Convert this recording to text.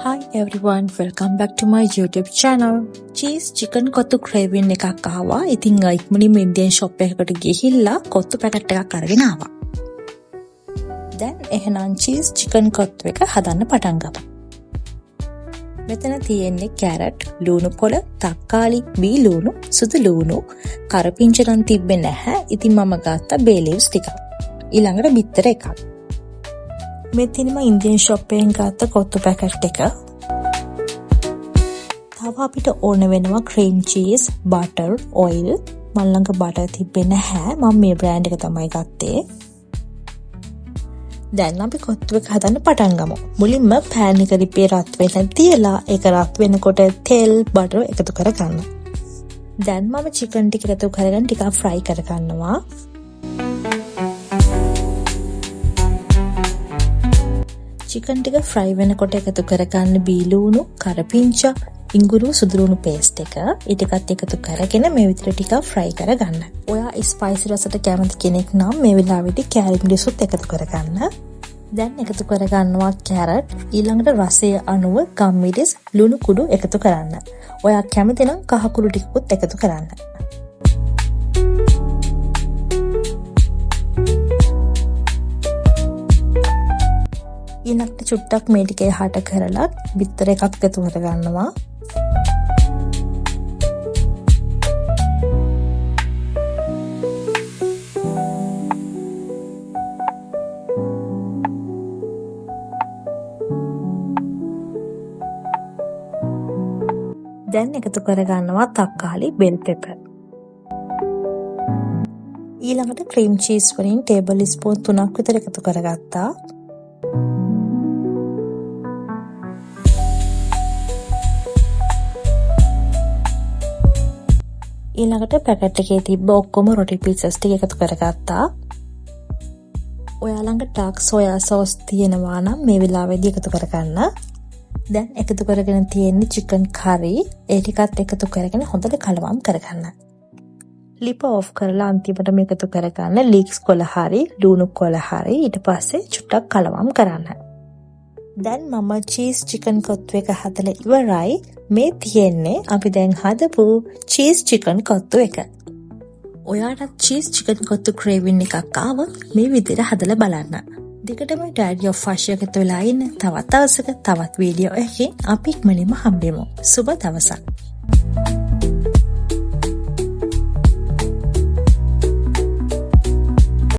Hi everyone, welcome back to my YouTube channel. Cheese chicken kottu craving එකක් ආවා. ඉතින් ඉක්මනින්ම ඉන්දියන් shop එකකට ගිහිල්ලා කොත්තු පැකට් එකක් අරගෙන ආවා. දැන් එහෙනම් cheese chicken කොත්තු එක හදන්න පටන් ගමු. මෙතන තියෙන්නේ කැරට්, ලුණු පොළ, තක්කාලි, බී ලුණු, සුදු ලුණු, කරපිංච නම් තිබ්බේ නැහැ. ඉතින් මම ගත්තා bay leaves ටිකක්. ඊළඟට බිත්තර එකක්. මෙතනම ඉන්දියන් shop එකෙන් ගත්ත කොත්තු පැකට් එක. තව අපිට ඕන වෙනවා cream cheese, butter, oil. මම ළඟ butter තිබ්බේ නැහැ. මම මේ brand එක තමයි ගත්තේ. දැන් අපි කොත්තු එක හදන්න පටන් ගමු. මුලින්ම pan එක රිපේ රත් වෙන්න තියලා ඒක රත් වෙනකොට තෙල්, butter එකතු කරගන්න. දැන් මම chicken ටික එකතු කරගෙන ටිකක් fry කරගන්නවා. chicken ටික fry වෙනකොට එකතු කරගන්න බී ලුණු, කරපිංච, ඉඟුරු, සුදු ලුණු paste එක. ඊටකත් එකතු කරගෙන මේ විදිහට ටිකක් fry කරගන්න. ඔයා spicy රසට කැමති කෙනෙක් නම් මේ වෙලාවේදී කැරි මිරිසුත් එකතු කරගන්න. දැන් එකතු කරගන්නවා කැරට්. ඊළඟට රසය අනුව ගම්මිරිස්, ලුණු කුඩු එකතු කරන්න. ඔයා කැමති නම් කහ කුඩු ටිකකුත් එකතු කරන්න. ඊළඟට චුට්ටක් මේ ටික එහාට කරලා බිත්තර එකක් එකතු කරගන්නවා. දැන් එකතු කරගන්නවා තක්කාලි, bell pepper. ඊළඟට cream cheese වලින් tablespoon 3ක් විතර එකතු කරගත්තා. ඊළඟට පැකට් එකේ තිබ්බ ඔක්කොම රොටි පීසස් ටික එකතු කරගත්තා. ඔයා ළඟ dark soya sauce තියෙනවා නම් මේ වෙලාවේදී එකතු කරගන්න. දැන් එකතු කරගෙන තියෙන්නේ chicken curry. ඒ ටිකත් එකතු කරගෙන හොඳට කලවම් කරගන්න. lip off කරලා අන්තිමට මේක එකතු කරගන්න. leeks කොළ හරි, ලුණු කොළ හරි. ඊට පස්සේ චුට්ටක් කලවම් කරන්න. දැන් මම cheese chicken කොත්තු එක හදලා ඉවරයි. මේ තියෙන්නේ අපි දැන් හදපු cheese chicken කොත්තු එක. ඔයාලට cheese chicken කොත්තු craving එකක් ආවොත් මේ විදිහට හදලා බලන්න. දිගටම Diary of Fashion එකට වෙලා ඉන්න තවත් දවසක තවත් වීඩියෝ එකකින් අපි ඉක්මනින්ම හම්බෙමු. සුබ දවසක්.